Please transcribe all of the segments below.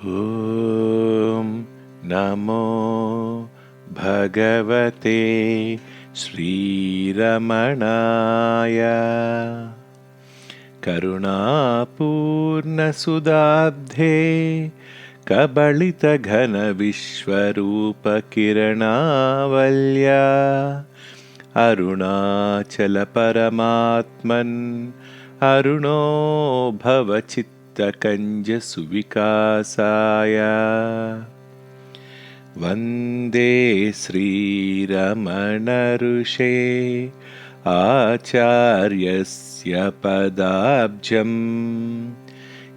ॐ नमो भगवते श्रीरमणाय करुणापूर्णसुदाब्धे कबलितघनविश्वरूपकिरणावल्या अरुणाचलपरमात्मन् अरुणो भवचित्तकञ्जसुविकासाय वन्दे श्रीरमणऋषे आचार्यस्य पदाब्जं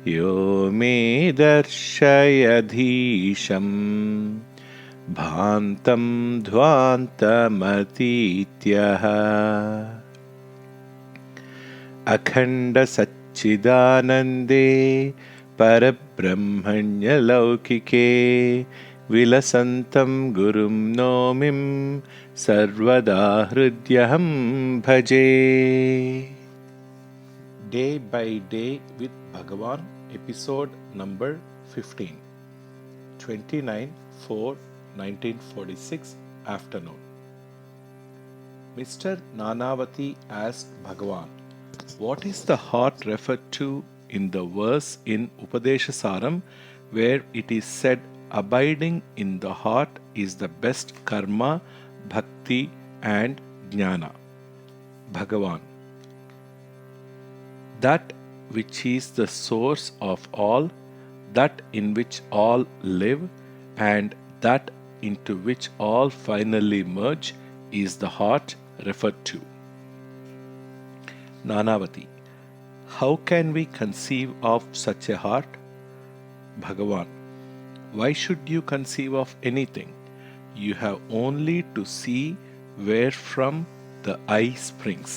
यो मे दर्शयधीशं भान्तं ध्वान्तमतीत्यः अखण्डसच्चिदानन्दे परब्रह्मण्यलौकिके विलसन्तं गुरुं नौमिं सर्वदा हृद्यहं भजे. Day by Day with Bhagavan, episode number 15, 29/4/1946 afternoon. Mr. Nanavati asked Bhagavan, what is the heart referred to in the verse in Upadeshasaram where it is said abiding in the heart is the best karma, bhakti and jnana? Bhagavan: that which is the source of all, that in which all live, and that into which all finally merge is the heart referred to. Nanavati: how can we conceive of such a heart? Bhagavan: why should you conceive of anything? You have only to see wherefrom the eye springs.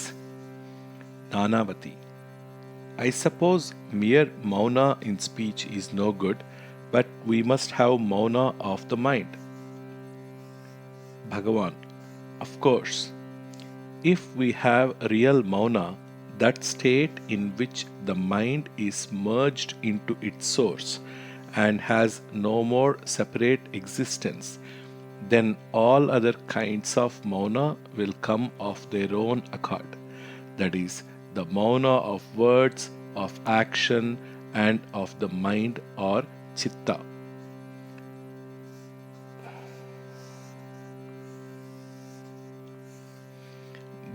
Nanavati: I suppose mere mauna in speech is no good, but we must have mauna of the mind. Bhagavan: of course. If we have real mauna, that state in which the mind is merged into its source and has no more separate existence, then all other kinds of mauna will come of their own accord. That is, the mauna of words, of action, and of the mind or chitta.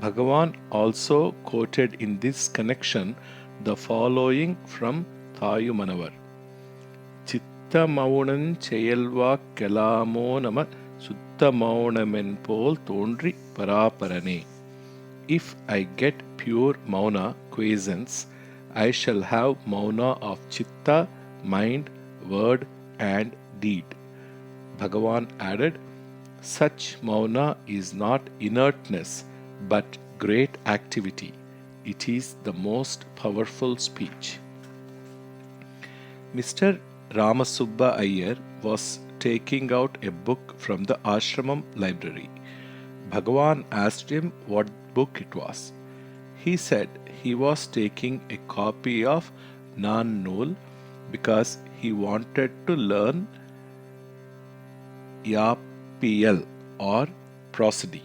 Bhagavan also quoted in this connection the following from Thayumanavar: Chitta maunan cheyalvak kelamo nama sutta maunamen pol thondri paraparane. If I get pure mauna quiescence, I shall have mauna of chitta, mind, word and deed. Bhagavan added, such mauna is not inertness but great activity. It is the most powerful speech. Mr. Ramasubba Iyer was taking out a book from the ashramam library. Bhagavan asked him what book it was. He said he was taking a copy of Nan-Nool because he wanted to learn Yapiyal or prosody.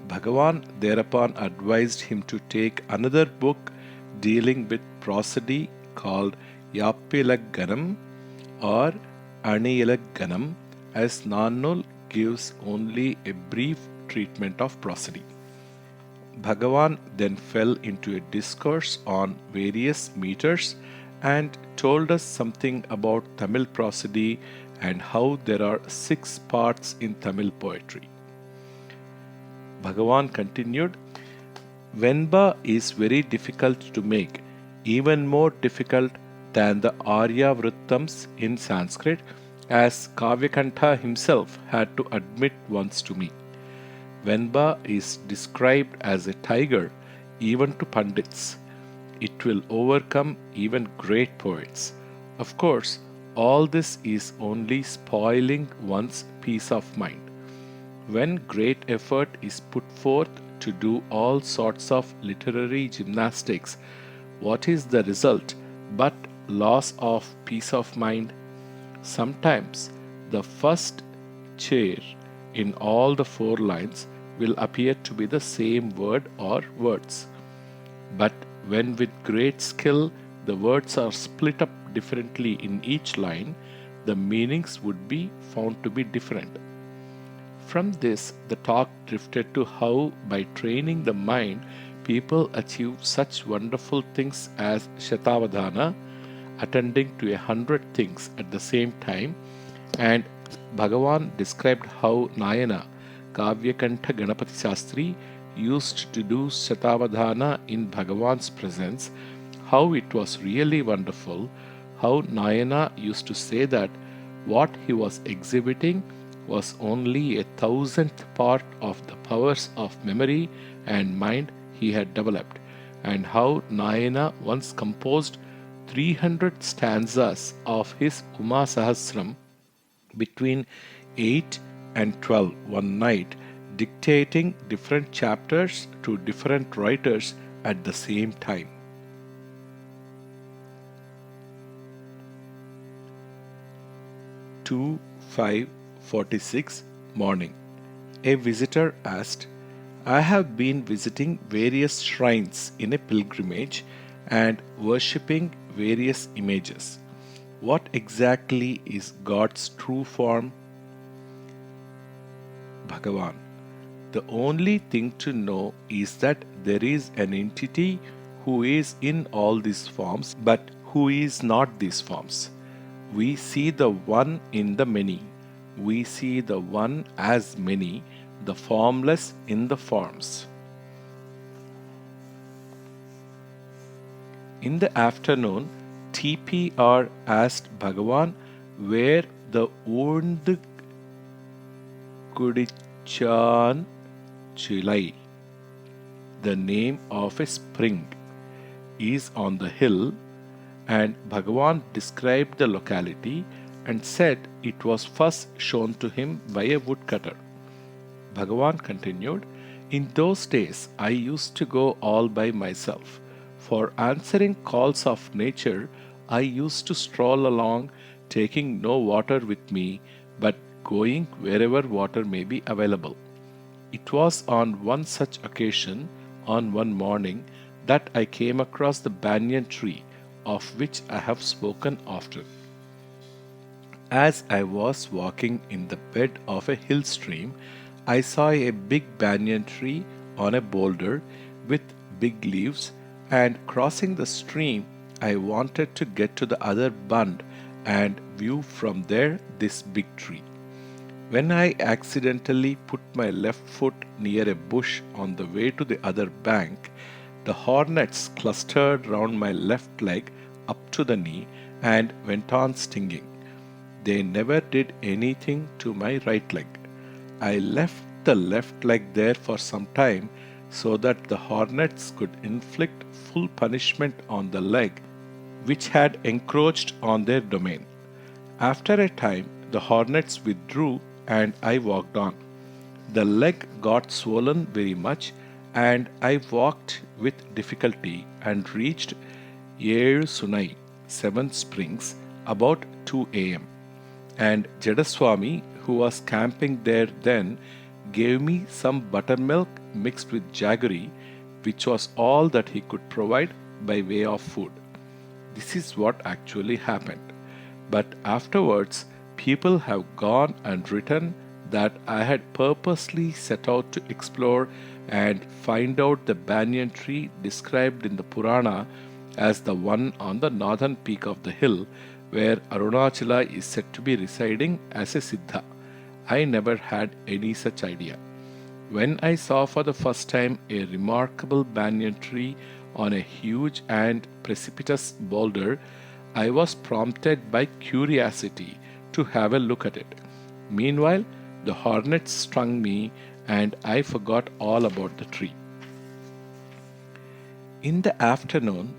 Bhagavan thereupon advised him to take another book dealing with prosody called Yapilagganam or Anilagganam, as Nan-Nool gives only a brief treatment of prosody. Bhagavan then fell into a discourse on various meters and told us something about Tamil prosody and how there are 6 parts in Tamil poetry. Bhagavan continued, Venba is very difficult to make, even more difficult than the Arya Vrittams in Sanskrit, as Kavyakantha himself had to admit once to me. Venba is described as a tiger even to Pandits. It will overcome even great poets. Of course, all this is only spoiling one's peace of mind. When great effort is put forth to do all sorts of literary gymnastics, what is the result but loss of peace of mind? Sometimes the first chair in all the four lines will appear to be the same word or words. But when with great skill the words are split up differently in each line, the meanings would be found to be different. From this, the talk drifted to how, by training the mind, people achieve such wonderful things as Shatavadhana, attending to 100 things at the same time, and Bhagavan described how Nayana, Kavyakantha Ganapati Shastri, used to do Shatavadhana in Bhagavan's presence, how it was really wonderful, how Nayana used to say that what he was exhibiting was only a thousandth part of the powers of memory and mind he had developed, and how Nayana once composed 300 stanzas of his Uma Sahasram between 8 and 12 one night, dictating different chapters to different writers at the same time. 2:46 morning. A visitor asked, I have been visiting various shrines in a pilgrimage and worshipping various images. What exactly is God's true form? Bhagavan. The only thing to know is that there is an entity who is in all these forms but who is not these forms. We see the one in the many. We see the one as many, the formless in the forms. In the afternoon, TPR asked Bhagavan where the Und Kudichan Chilai, the name of a spring, is on the hill, and Bhagavan described the locality and said it was first shown to him by a woodcutter. Bhagavan continued, in those days I used to go all by myself. For answering calls of nature, I used to stroll along, taking no water with me, but going wherever water may be available. It was on one such occasion, on one morning, that I came across the banyan tree, of which I have spoken often. As I was walking in the bed of a hill stream, I saw a big banyan tree on a boulder with big leaves, and crossing the stream, I wanted to get to the other bund and view from there this big tree. When I accidentally put my left foot near a bush on the way to the other bank, the hornets clustered round my left leg up to the knee and went on stinging. They never did anything to my right leg. I left the left leg there for some time so that the hornets could inflict full punishment on the leg which had encroached on their domain. After a time, the hornets withdrew and I walked on. The leg got swollen very much, and I walked with difficulty and reached Yelu Sunai, 7 Springs, about 2 a.m. And Jedaswami, who was camping there then, gave me some buttermilk mixed with jaggery, which was all that he could provide by way of food. This is what actually happened. But afterwards, people have gone and written that I had purposely set out to explore and find out the banyan tree described in the Purana as the one on the northern peak of the hill where Arunachala is said to be residing as a Siddha. I never had any such idea. When I saw for the first time a remarkable banyan tree on a huge and precipitous boulder, I was prompted by curiosity to have a look at it. Meanwhile, the hornets stung me and I forgot all about the tree. In the afternoon,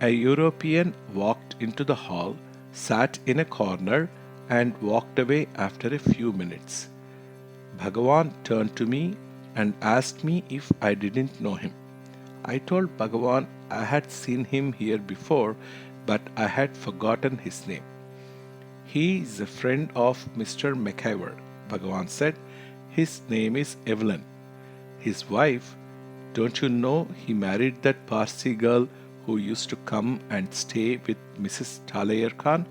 a European walked into the hall, sat in a corner, and walked away after a few minutes. Bhagavan turned to me and asked me if I didn't know him. I told Bhagavan I had seen him here before, but I had forgotten his name. He is a friend of Mr. McIver, Bhagavan said. His name is Evelyn. His wife, don't you know he married that Parsi girl who used to come and stay with Mrs. Talayar Khan,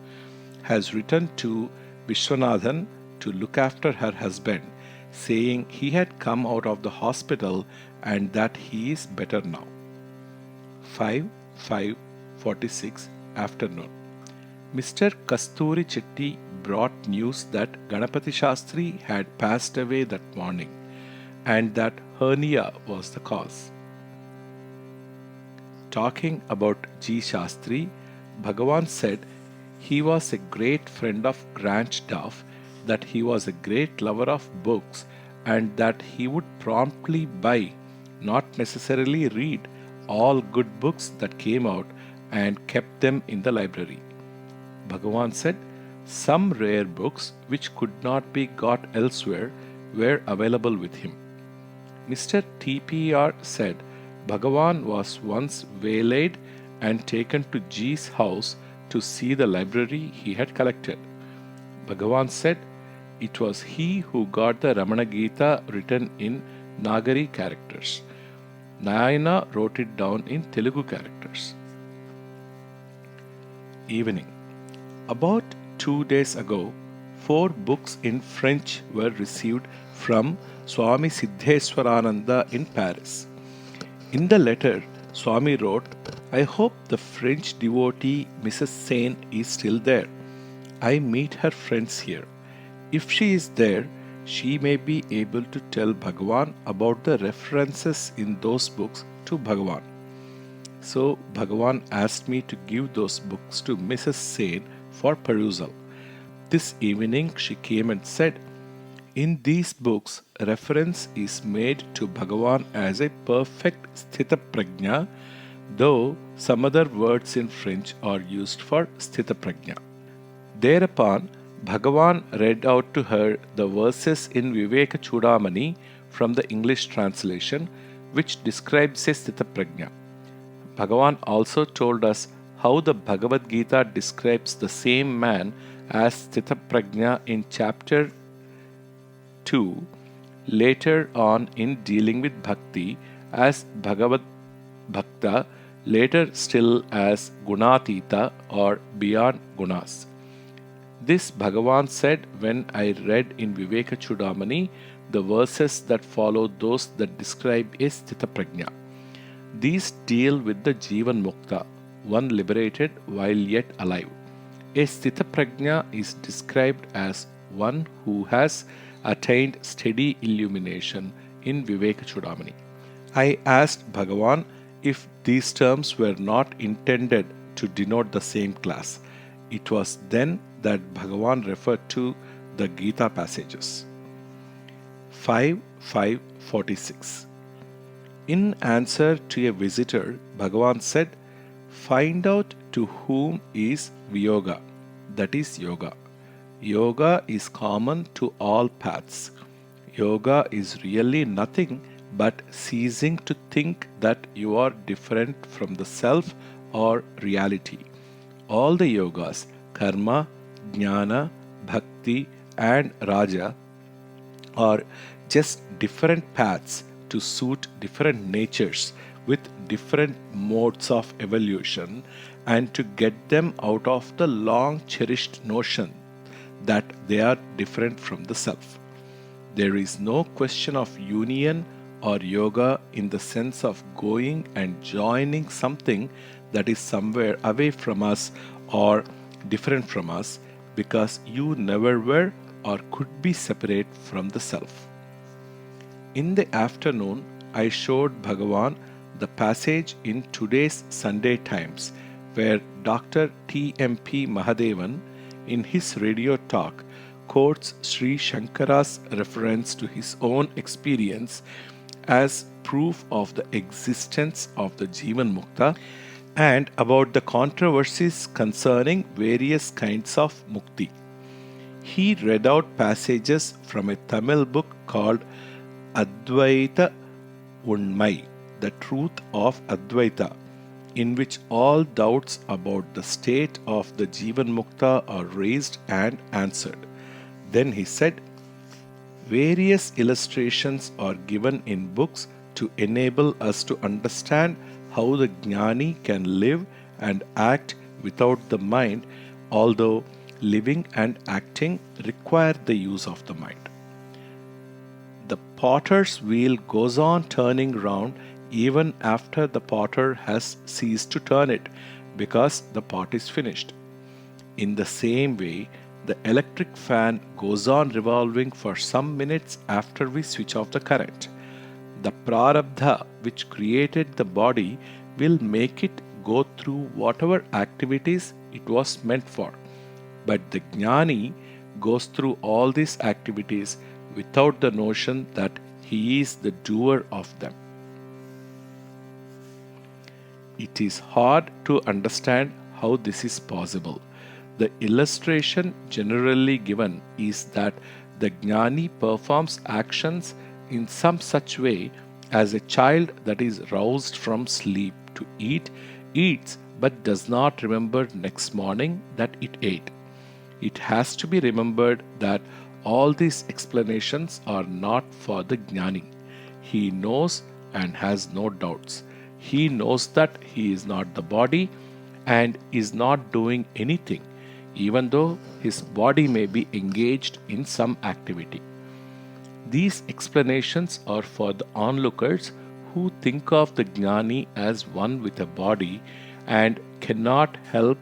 has written to Vishwanathan to look after her husband, saying he had come out of the hospital and that he is better now. 5:46 afternoon. Mr. Kasturi Chetty brought news that Ganapati Shastri had passed away that morning and that hernia was the cause. Talking about G. Shastri, Bhagavan said he was a great friend of Grant Duff, that he was a great lover of books, and that he would promptly buy, not necessarily read, all good books that came out and kept them in the library. Bhagavan said some rare books which could not be got elsewhere were available with him. Mr. TPR said Bhagavan was once waylaid and taken to G's house to see the library he had collected. Bhagavan said it was he who got the Ramana Gita written in Nagari characters. Nayana wrote it down in Telugu characters. Evening. About 2 days ago, 4 books in French were received from Swami Siddheswarananda in Paris. In the letter, Swami wrote, I hope the French devotee Mrs. Sain is still there. I meet her friends here. If she is there, she may be able to tell Bhagavan about the references in those books to Bhagavan. So Bhagavan asked me to give those books to Mrs. Sain for perusal. This evening she came and said, in these books, reference is made to Bhagavan as a perfect Sthita Prajna, though some other words in French are used for Sthita Prajna. Thereupon, Bhagavan read out to her the verses in Viveka Chudamani from the English translation, which describes a Sthita Prajna. Bhagavan also told us how the Bhagavad Gita describes the same man as Sthita Prajna in chapter 2, later on in dealing with Bhakti as Bhagavad Bhakta, later still as Gunatita or beyond Gunas. This Bhagavan said when I read in Viveka Chudamani the verses that follow those that describe a Sthita Prajna. These deal with the Jivan Mukta, one liberated while yet alive. A Sthita Prajna is described as one who has attained steady illumination in Viveka Chudamani. I asked Bhagavan if these terms were not intended to denote the same class. It was then that Bhagavan referred to the Gita passages. 5:46. In answer to a visitor, Bhagavan said, find out to whom is Viyoga, that is yoga. Yoga is common to all paths. Yoga is really nothing but ceasing to think that you are different from the self or reality. All the yogas, karma, jnana, bhakti, and raja, are just different paths to suit different natures with different modes of evolution and to get them out of the long cherished notion that they are different from the self. There is no question of union or yoga in the sense of going and joining something that is somewhere away from us or different from us, because you never were or could be separate from the self. In the afternoon, I showed Bhagavan the passage in today's Sunday Times where Dr. T.M.P. Mahadevan in his radio talk quotes Sri Shankara's reference to his own experience as proof of the existence of the Jivan Mukta and about the controversies concerning various kinds of mukti. He read out passages from a Tamil book called Advaita Unmai, the truth of Advaita, in which all doubts about the state of the Jivan Mukta are raised and answered. Then he said, various illustrations are given in books to enable us to understand how the Jnani can live and act without the mind, although living and acting require the use of the mind. The potter's wheel goes on turning round even after the potter has ceased to turn it, because the pot is finished. In the same way, the electric fan goes on revolving for some minutes after we switch off the current. The prarabdha which created the body will make it go through whatever activities it was meant for. But the Jnani goes through all these activities without the notion that he is the doer of them. It is hard to understand how this is possible. The illustration generally given is that the Jnani performs actions in some such way as a child that is roused from sleep to eat, eats but does not remember next morning that it ate. It has to be remembered that all these explanations are not for the Jnani. He knows and has no doubts. He knows that he is not the body and is not doing anything, even though his body may be engaged in some activity. These explanations are for the onlookers who think of the Jnani as one with a body and cannot help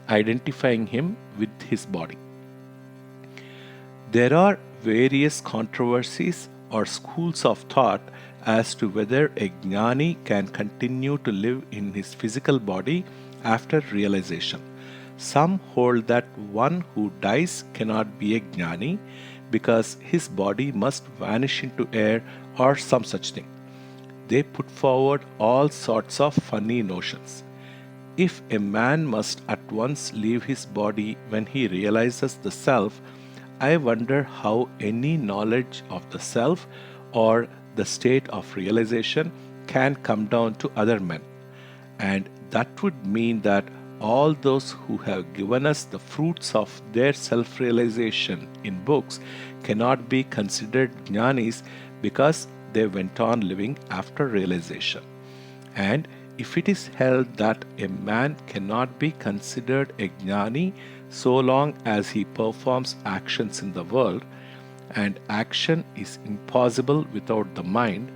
identifying him with his body. There are various controversies or schools of thought as to whether a Jnani can continue to live in his physical body after realization. Some hold that one who dies cannot be a Jnani because his body must vanish into air or some such thing. They put forward all sorts of funny notions. If a man must at once leave his body when he realizes the self, I wonder how any knowledge of the self or the state of realization can come down to other men. And that would mean that all those who have given us the fruits of their self-realization in books cannot be considered Jnanis because they went on living after realization. And if it is held that a man cannot be considered a Jnani so long as he performs actions in the world, and action is impossible without the mind,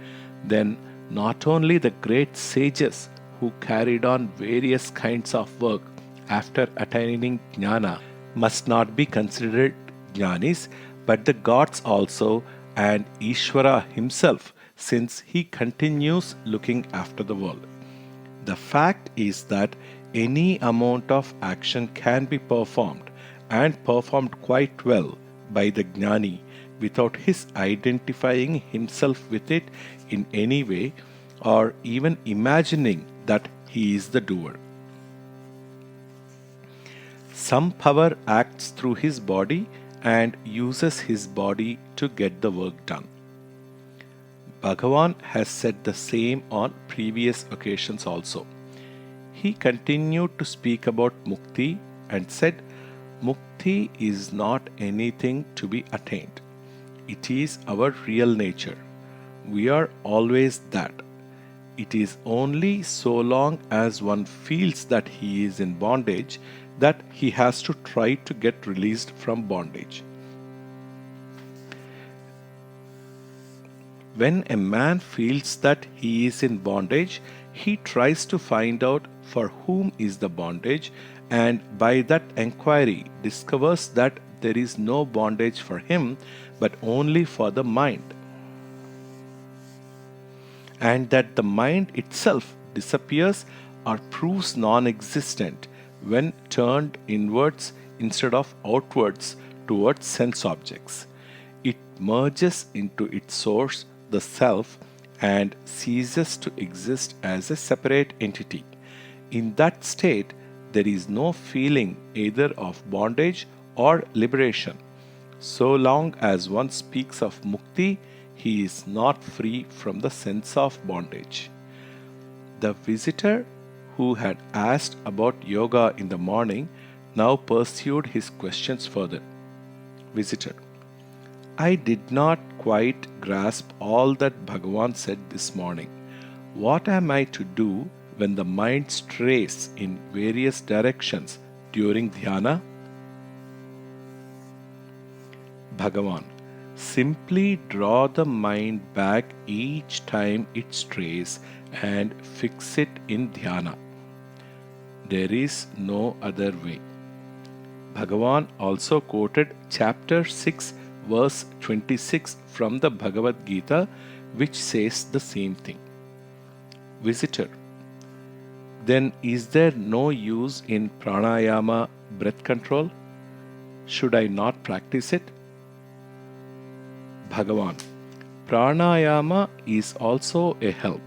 then not only the great sages who carried on various kinds of work after attaining jnana must not be considered jnanis, but the gods also and Ishvara himself, since he continues looking after the world. The fact is that any amount of action can be performed and performed quite well by the jnani without his identifying himself with it in any way or even imagining that he is the doer. Some power acts through his body and uses his body to get the work done. Bhagavan has said the same on previous occasions also. He continued to speak about mukti and said, Mukti is not anything to be attained. It is our real nature. We are always that. It is only so long as one feels that he is in bondage that he has to try to get released from bondage. When a man feels that he is in bondage, he tries to find out for whom is the bondage, and by that enquiry discovers that there is no bondage for him but only for the mind, and that the mind itself disappears or proves non-existent when turned inwards instead of outwards towards sense objects. It merges into its source, the self, and ceases to exist as a separate entity. In that state, there is no feeling either of bondage or liberation. So long as one speaks of mukti, he is not free from the sense of bondage. The visitor who had asked about yoga in the morning, now pursued his questions further. Visitor: I did not quite grasp all that Bhagavan said this morning. What am I to do when the mind strays in various directions during dhyana? Bhagavan: simply draw the mind back each time it strays and fix it in dhyana. There is no other way. Bhagavan also quoted chapter 6, verse 26 from the Bhagavad Gita, which says the same thing. Visitor: then is there no use in pranayama, breath control? Should I not practice it? Bhagavan: pranayama is also a help.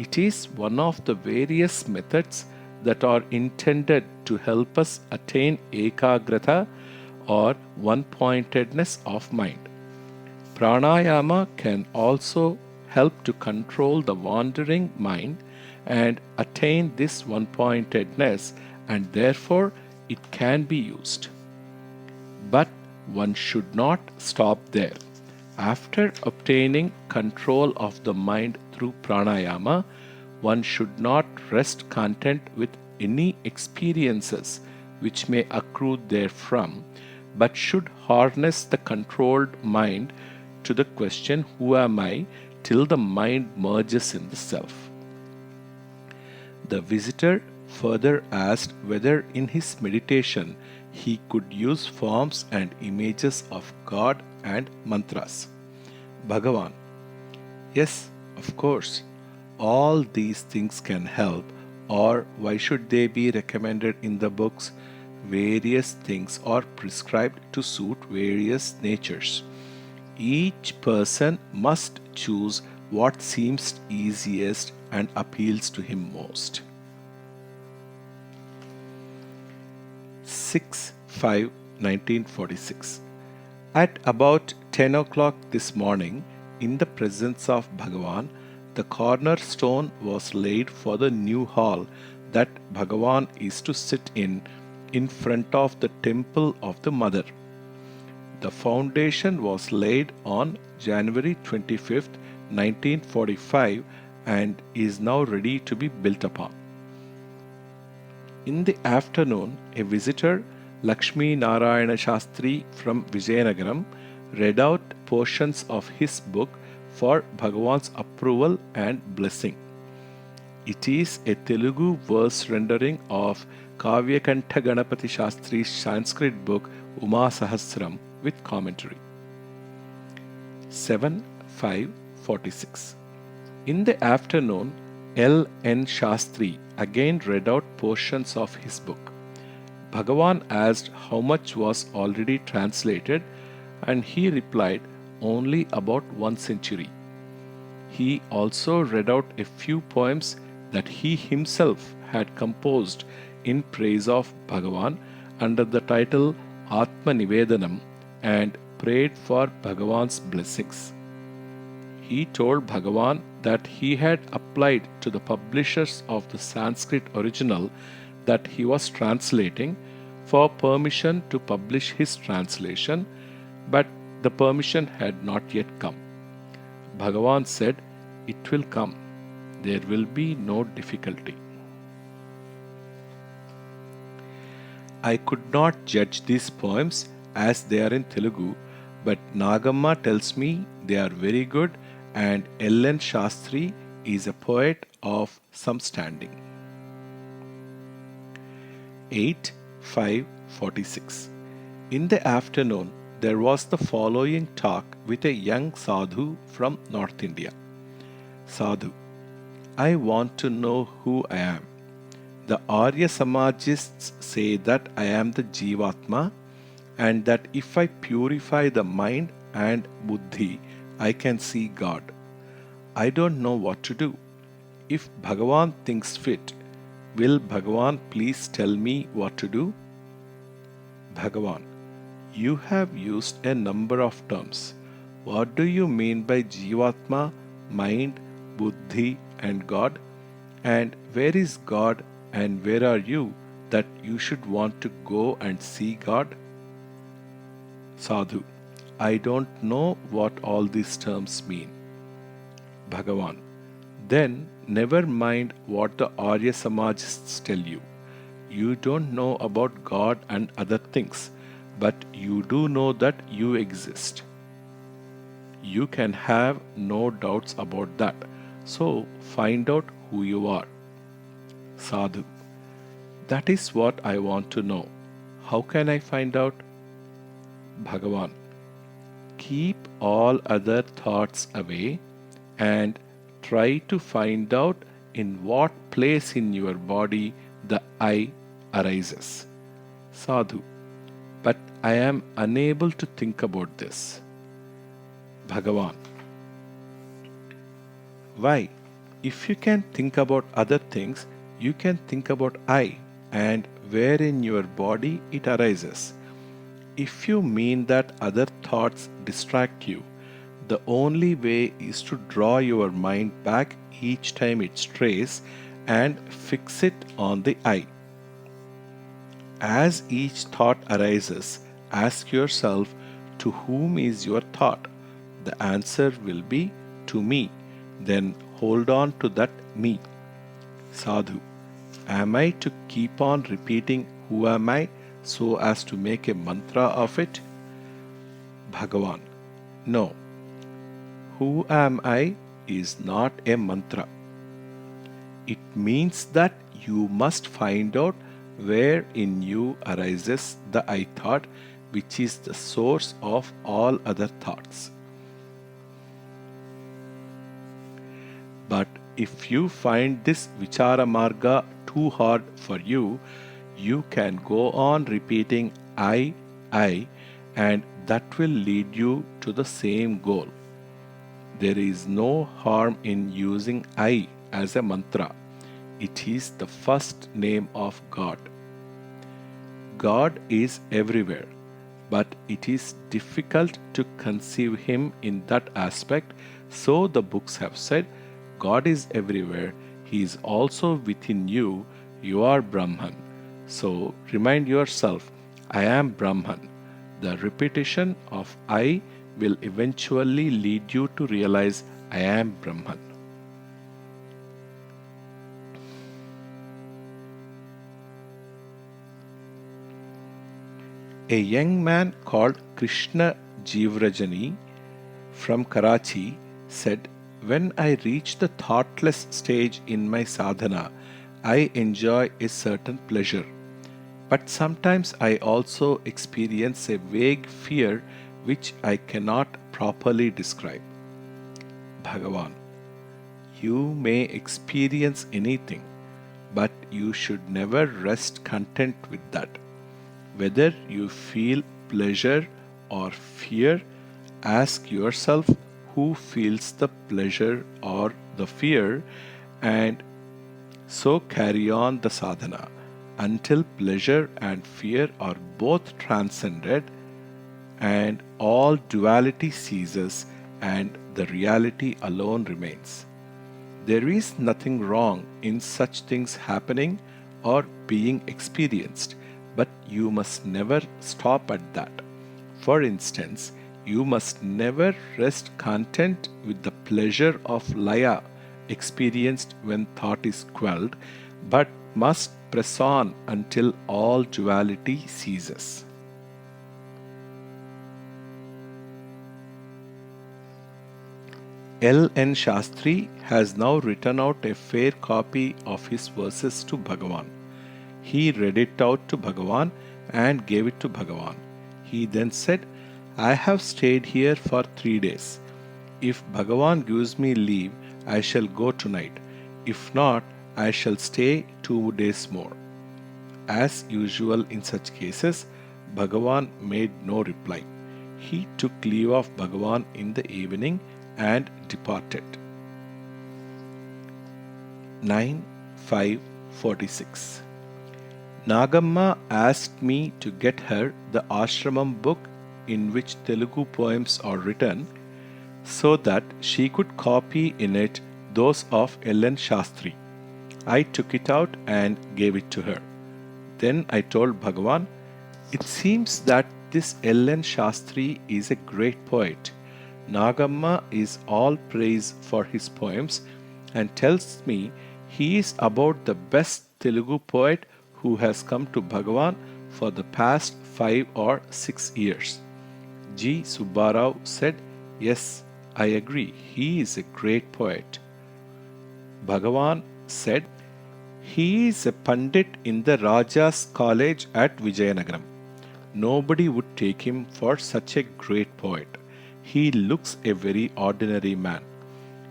It is one of the various methods that are intended to help us attain ekagrata or one-pointedness of mind. Pranayama can also help to control the wandering mind and attain this one-pointedness, and therefore it can be used. But one should not stop there. After obtaining control of the mind through pranayama, one should not rest content with any experiences which may accrue therefrom, but should harness the controlled mind to the question, who am I, till the mind merges in the self. The visitor further asked whether in his meditation he could use forms and images of God and mantras. Bhagavan: yes, of course. All these things can help, or why should they be recommended in the books? Various things are prescribed to suit various natures. Each person must choose what seems easiest and appeals to him most. 6/5/1946. At about 10 o'clock this morning, in the presence of Bhagavan, the cornerstone was laid for the new hall that Bhagavan is to sit in front of the temple of the Mother. The foundation was laid on January 25th, 1945, and is now ready to be built upon. In the afternoon, a visitor, Lakshmi Narayana Shastri from Vijayanagaram, read out portions of his book for Bhagavan's approval and blessing. It is a Telugu verse rendering of Kavyakantha Ganapati Shastri's Sanskrit book Uma Sahasram with commentary. 7/5/46. In the afternoon, L. N. Shastri again read out portions of his book. Bhagavan asked how much was already translated, and he replied only about 1 century. He also read out a few poems that he himself had composed in praise of Bhagavan under the title Atma Nivedanam, and prayed for Bhagavan's blessings. He told Bhagavan that he had applied to the publishers of the Sanskrit original that he was translating for permission to publish his translation, but the permission had not yet come. Bhagavan said, "It will come. There will be no difficulty." I could not judge these poems as they are in Telugu, but Nagamma tells me they are very good, and L. N. Shastri is a poet of some standing. 8/5/46. In the afternoon, there was the following talk with a young sadhu from North India. Sadhu: I want to know who I am. The Arya Samajists say that I am the Jivatma, and that if I purify the mind and buddhi, I can see God. I don't know what to do. If Bhagavan thinks fit, will Bhagavan please tell me what to do? Bhagavan: you have used a number of terms. What do you mean by Jivatma, mind, buddhi, and God? And Where is God and where are you that you should want to go and see God? Sadhu: I don't know what all these terms mean. Bhagavan: Then never mind what the Arya Samajists tell you. You don't know about God and other things, but you do know that you exist. You can have no doubts about that. So find out who you are. Sadhu: That is what I want to know. How can I find out? Bhagavan: Keep all other thoughts away and try to find out in what place in your body the I arises. Sadhu: But I am unable to think about this. Bhagavan: Why? If you can think about other things, you can think about I and where in your body it arises. If you mean that other thoughts distract you, the only way is to draw your mind back each time it strays and fix it on the I. As each thought arises, ask yourself, to whom is your thought? The answer will be to me. Then hold on to that me. Sadhu: Am I to keep on repeating who am I so as to make a mantra of it? Bhagavan: No. Who am I is not a mantra. It means that you must find out where in you arises the I thought, which is the source of all other thoughts. But if you find this Vichara Marga too hard for you, you can go on repeating I, and that will lead you to the same goal. There is no harm in using I as a mantra. It is the first name of God. God is everywhere, but it is difficult to conceive Him in that aspect, so the books have said, God is everywhere, He is also within you, you are Brahman. So remind yourself, I am Brahman. The repetition of I will eventually lead you to realize I am Brahman. A young man called Krishna Jivrajani from Karachi said, When I reach the thoughtless stage in my sadhana, I enjoy a certain pleasure. But sometimes I also experience a vague fear which I cannot properly describe. Bhagavan: You may experience anything, but you should never rest content with that. Whether you feel pleasure or fear, ask yourself who feels the pleasure or the fear, and so carry on the sadhana until pleasure and fear are both transcended and all duality ceases and the reality alone remains. There is nothing wrong in such things happening or being experienced, but you must never stop at that. For instance, you must never rest content with the pleasure of laya experienced when thought is quelled, but must press on until all duality ceases. L. N. Shastri has now written out a fair copy of his verses to Bhagavan. He read it out to Bhagavan and gave it to Bhagavan. He then said, I have stayed here for 3 days. If Bhagavan gives me leave, I shall go tonight. If not, I shall stay 2 days more. As usual in such cases, Bhagavan made no reply. He took leave of Bhagavan in the evening and departed. 9-5-46 Nagamma asked me to get her the Ashramam book in which Telugu poems are written so that she could copy in it those of L. N. Shastri. I took it out and gave it to her. Then I told Bhagavan, it seems that this L.N. Shastri is a great poet. Nagamma is all praise for his poems and tells me he is about the best Telugu poet who has come to Bhagavan for the past 5 or 6 years. G. Subbarao said, yes, I agree, he is a great poet. Bhagavan said, he is a Pandit in the Raja's College at Vijayanagaram. Nobody would take him for such a great poet. He looks a very ordinary man.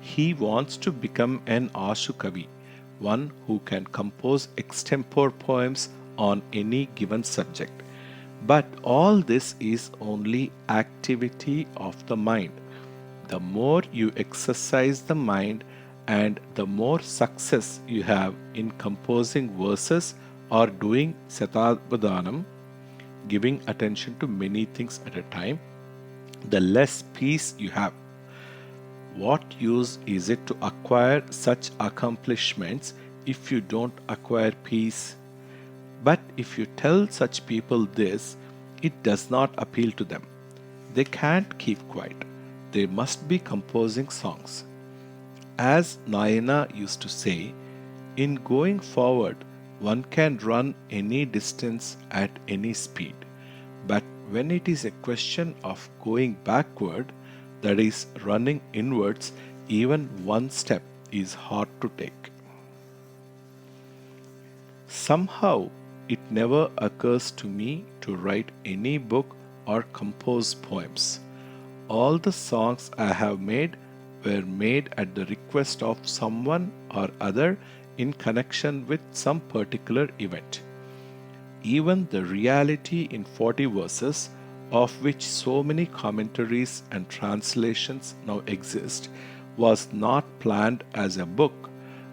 He wants to become an Ashu Kavi, one who can compose extempore poems on any given subject. But all this is only activity of the mind. The more you exercise the mind and the more success you have in composing verses or doing Satavadhanam, giving attention to many things at a time, the less peace you have. What use is it to acquire such accomplishments if you don't acquire peace? But if you tell such people this, it does not appeal to them. They can't keep quiet. They must be composing songs. As Nayana used to say, in going forward, one can run any distance at any speed. But when it is a question of going backward, that is, running inwards, even one step is hard to take. Somehow, it never occurs to me to write any book or compose poems. All the songs I have made were made at the request of someone or other in connection with some particular event. Even the reality in 40 verses, of which so many commentaries and translations now exist, was not planned as a book,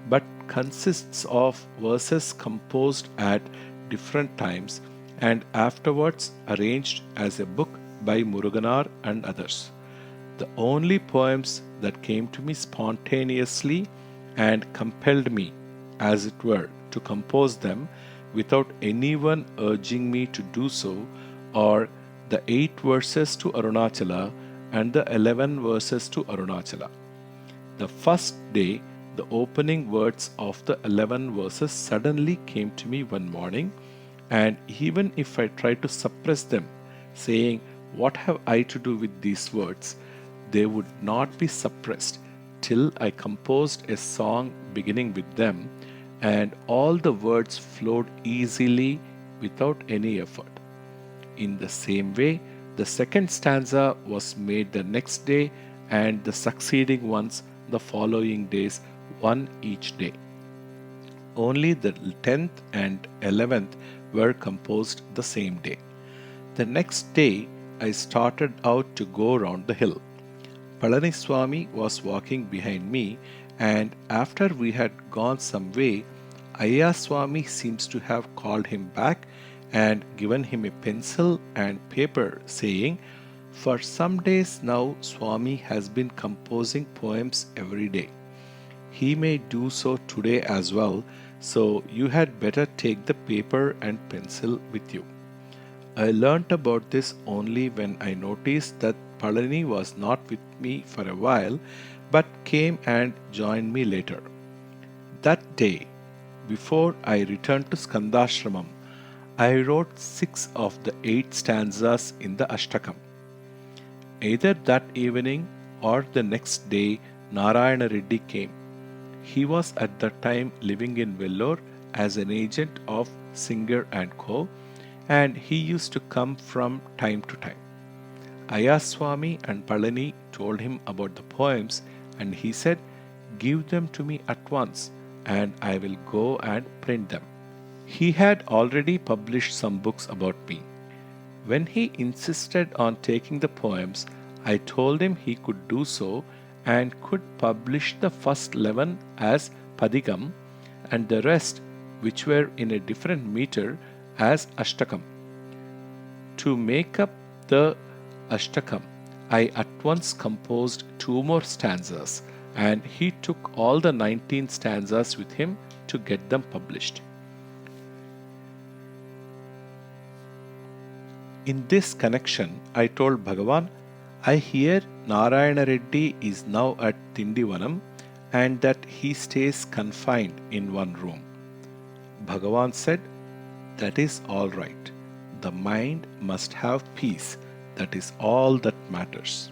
but consists of verses composed at different times and afterwards arranged as a book by Muruganar and others. The only poems that came to me spontaneously and compelled me, as it were, to compose them without anyone urging me to do so are the 8 verses to Arunachala and the 11 verses to Arunachala. The first day, the opening words of the 11 verses suddenly came to me one morning, and even if I tried to suppress them, saying, what have I to do with these words? They would not be suppressed till I composed a song beginning with them, and all the words flowed easily without any effort. In the same way, the second stanza was made the next day, and the succeeding ones the following days, one each day. Only the 10th and 11th were composed the same day. The next day, I started out to go round the hill. Palaniswami was walking behind me, and after we had gone some way, Ayaswami seems to have called him back and given him a pencil and paper, saying, for some days now Swami has been composing poems every day. He may do so today as well, so you had better take the paper and pencil with you. I learnt about this only when I noticed that Palani was not with me for a while, but came and joined me later. That day, before I returned to Skandashramam, I wrote 6 of the 8 stanzas in the Ashtakam. Either that evening or the next day, Narayana Reddy came. He was at that time living in Vellore as an agent of Singer & Co., and he used to come from time to time. Ayaswami and Palani told him about the poems, and he said, give them to me at once, and I will go and print them. He had already published some books about me. When he insisted on taking the poems, I told him he could do so and could publish the first 11 as Padigam and the rest, which were in a different meter, as Ashtakam. To make up the Ashtakam, I at once composed 2 more stanzas, and he took all the 19 stanzas with him to get them published. In this connection, I told Bhagavan, I hear Narayana Reddy is now at Tindivanam and that he stays confined in one room. Bhagavan said, that is all right. The mind must have peace. That is all that matters.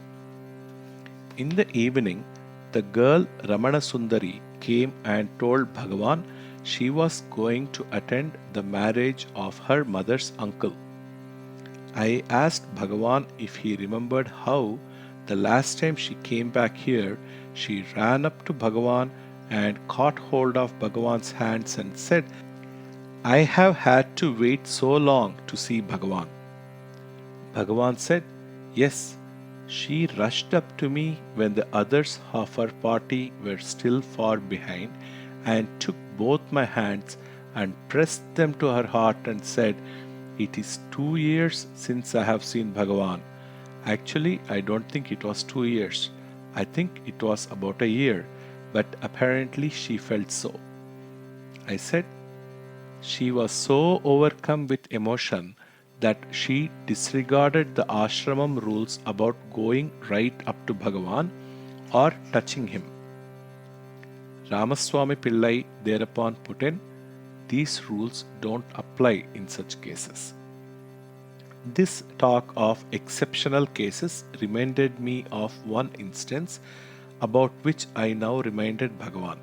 In the evening, the girl Ramana Sundari came and told Bhagavan she was going to attend the marriage of her mother's uncle. I asked Bhagavan if he remembered how the last time she came back here, she ran up to Bhagavan and caught hold of Bhagavan's hands and said, I have had to wait so long to see Bhagavan. Bhagavan said, yes, she rushed up to me when the others of her party were still far behind and took both my hands and pressed them to her heart and said, it is 2 years since I have seen Bhagavan. Actually, I don't think it was 2 years. I think it was about a year, but apparently she felt so. I said, she was so overcome with emotion that she disregarded the ashramam rules about going right up to Bhagavan or touching him. Ramaswamy Pillai thereupon put in, these rules don't apply in such cases. This talk of exceptional cases reminded me of one instance about which I now reminded Bhagavan.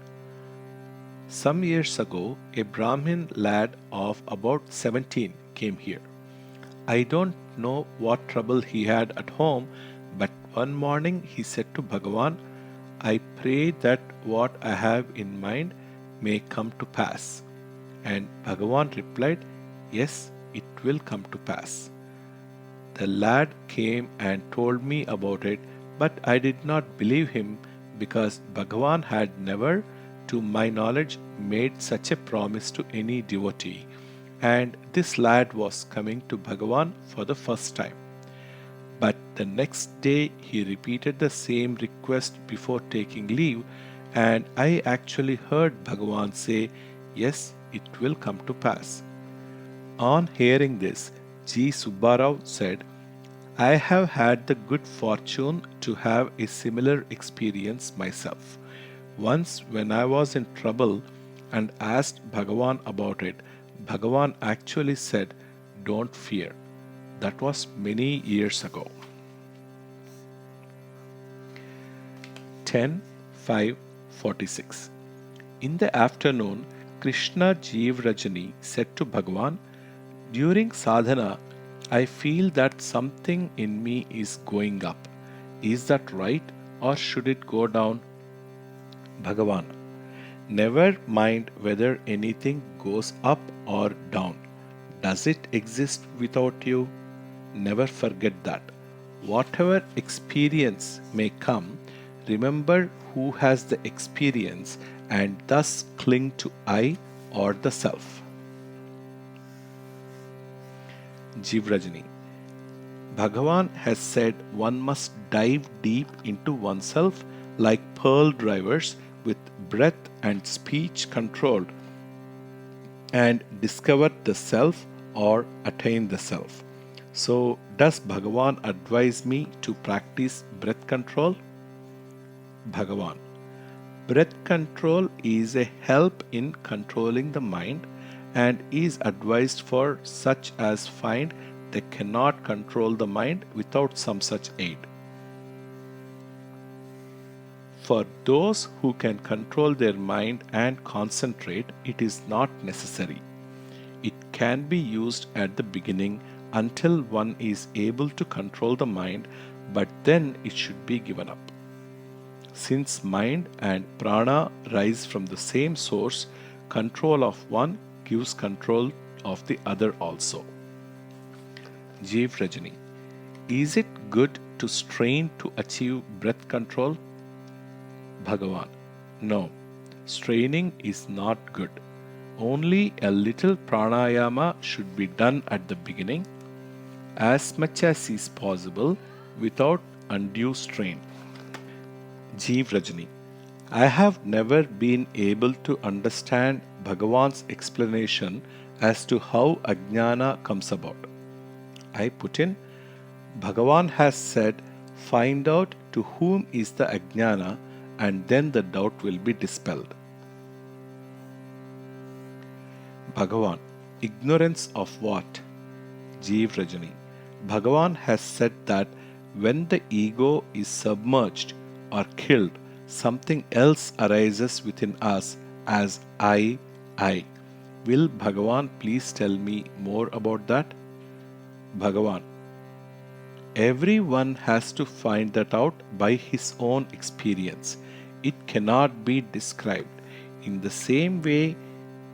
Some years ago, a Brahmin lad of about 17 came here. I don't know what trouble he had at home, but one morning he said to Bhagavan, I pray that what I have in mind may come to pass. And Bhagavan replied, yes, it will come to pass. The lad came and told me about it, but I did not believe him because Bhagavan had never, to my knowledge, made such a promise to any devotee, and this lad was coming to Bhagavan for the first time. But the next day he repeated the same request before taking leave, and I actually heard Bhagavan say, yes, it will come to pass. On hearing this, G. Subbarao said, I have had the good fortune to have a similar experience myself. Once when I was in trouble and asked Bhagavan about it, Bhagavan actually said, don't fear. That was many years ago. 10:5:46. In the afternoon, Krishna Jeev Rajani said to Bhagavan, during sadhana, I feel that something in me is going up. Is that right, or should it go down? Bhagavan, never mind whether anything goes up or down. Does it exist without you? Never forget that. Whatever experience may come, remember who has the experience and thus cling to I or the self. Jeev Rajani. Bhagavan has said one must dive deep into oneself like pearl drivers with breath and speech controlled and discover the self or attain the self. So, does Bhagavan advise me to practice breath control? Bhagavan. Breath control is a help in controlling the mind and is advised for such as find they cannot control the mind without some such aid. For those who can control their mind and concentrate, it is not necessary. It can be used at the beginning until one is able to control the mind, but then it should be given up. Since mind and prana rise from the same source, control of one gives control of the other also. Jeev Rajani. Is it good to strain to achieve breath control? Bhagavan. No, straining is not good. Only a little pranayama should be done at the beginning, as much as is possible without undue strain. Jeev Rajani. I have never been able to understand Bhagavan's explanation as to how Ajnana comes about. I put in, Bhagavan has said, find out to whom is the Ajnana and then the doubt will be dispelled. Bhagavan, ignorance of what? Jeev Rajani. Bhagavan has said that when the ego is submerged or killed, something else arises within us as I. Will Bhagavan please tell me more about that? Bhagavan. Everyone has to find that out by his own experience. It cannot be described. In the same way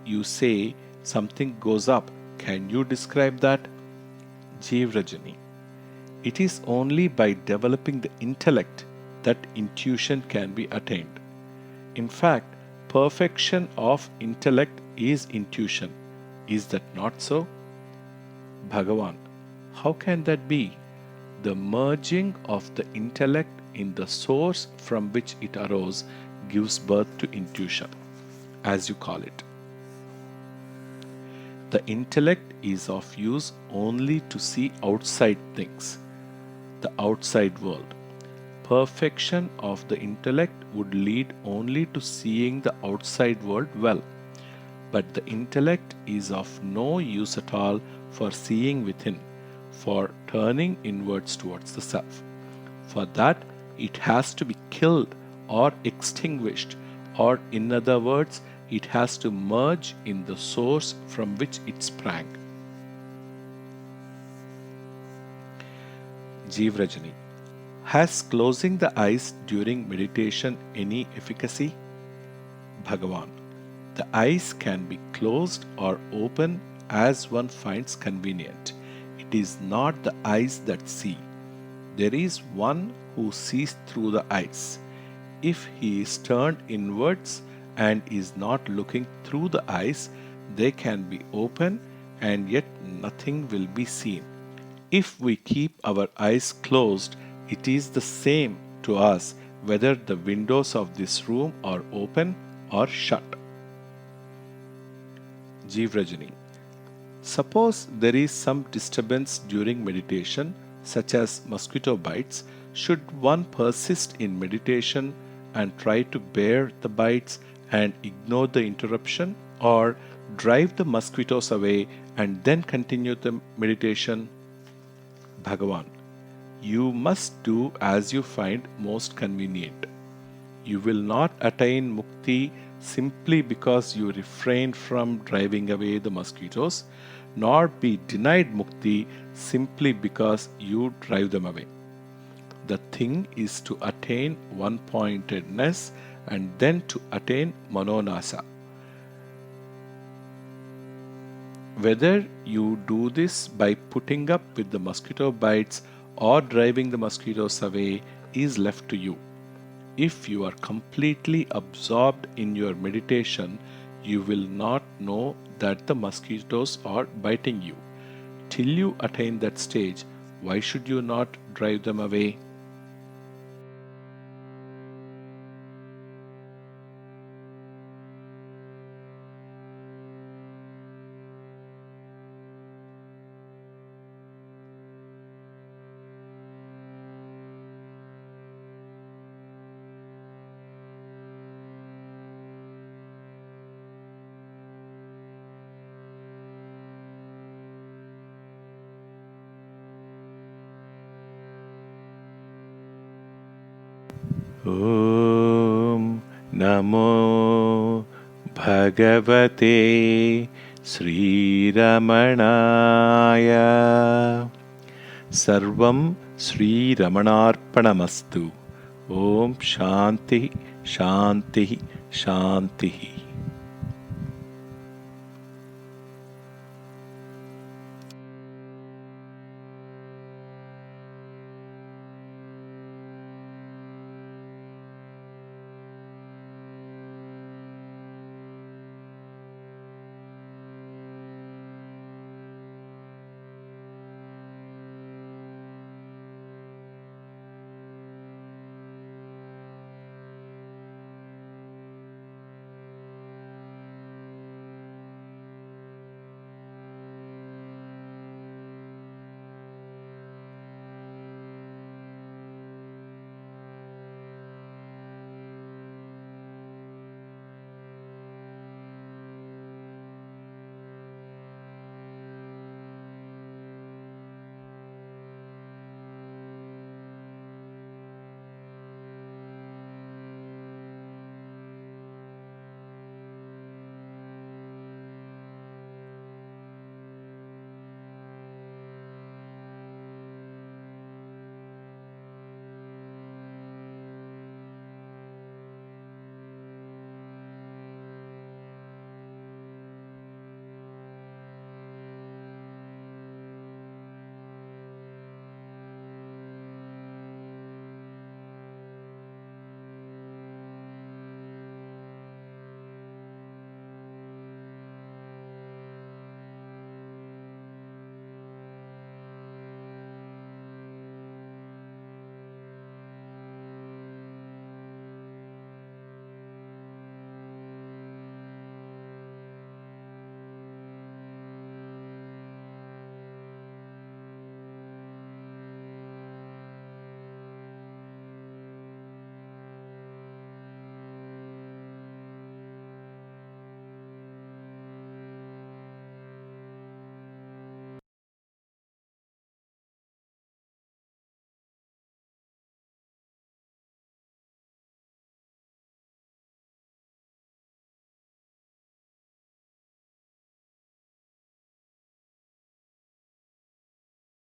you say something goes up, can you describe that? Jeev Rajani. It is only by developing the intellect that intuition can be attained. In fact, perfection of intellect is intuition. Is that not so? Bhagavan. How can that be? The merging of the intellect in the source from which it arose gives birth to intuition, as you call it. The intellect is of use only to see outside things, the outside world. Perfection of the intellect would lead only to seeing the outside world well. But the intellect is of no use at all for seeing within, for turning inwards towards the self. For that, it has to be killed or extinguished, or in other words, it has to merge in the source from which it sprang. Jeev Rajani. Has closing the eyes during meditation any efficacy? Bhagavan. The eyes can be closed or open as one finds convenient. It is not the eyes that see. There is one who sees through the eyes. If he is turned inwards and is not looking through the eyes, they can be open and yet nothing will be seen. If we keep our eyes closed, it is the same to us whether the windows of this room are open or shut. Jeev Rajani. Suppose there is some disturbance during meditation, such as mosquito bites. Should one persist in meditation and try to bear the bites and ignore the interruption, or drive the mosquitoes away and then continue the meditation? Bhagavan. You must do as you find most convenient. You will not attain mukti simply because you refrain from driving away the mosquitoes, nor be denied mukti simply because you drive them away. The thing is to attain one-pointedness and then to attain manonasa. Whether you do this by putting up with the mosquito bites or driving the mosquitoes away is left to you. If you are completely absorbed in your meditation, you will not know that the mosquitoes are biting you. Till you attain that stage, why should you not drive them away? Om Namo Bhagavate Sri Ramanaya. Sarvam Sri Ramanarpanamastu. Om Shanti Shanti Shanti.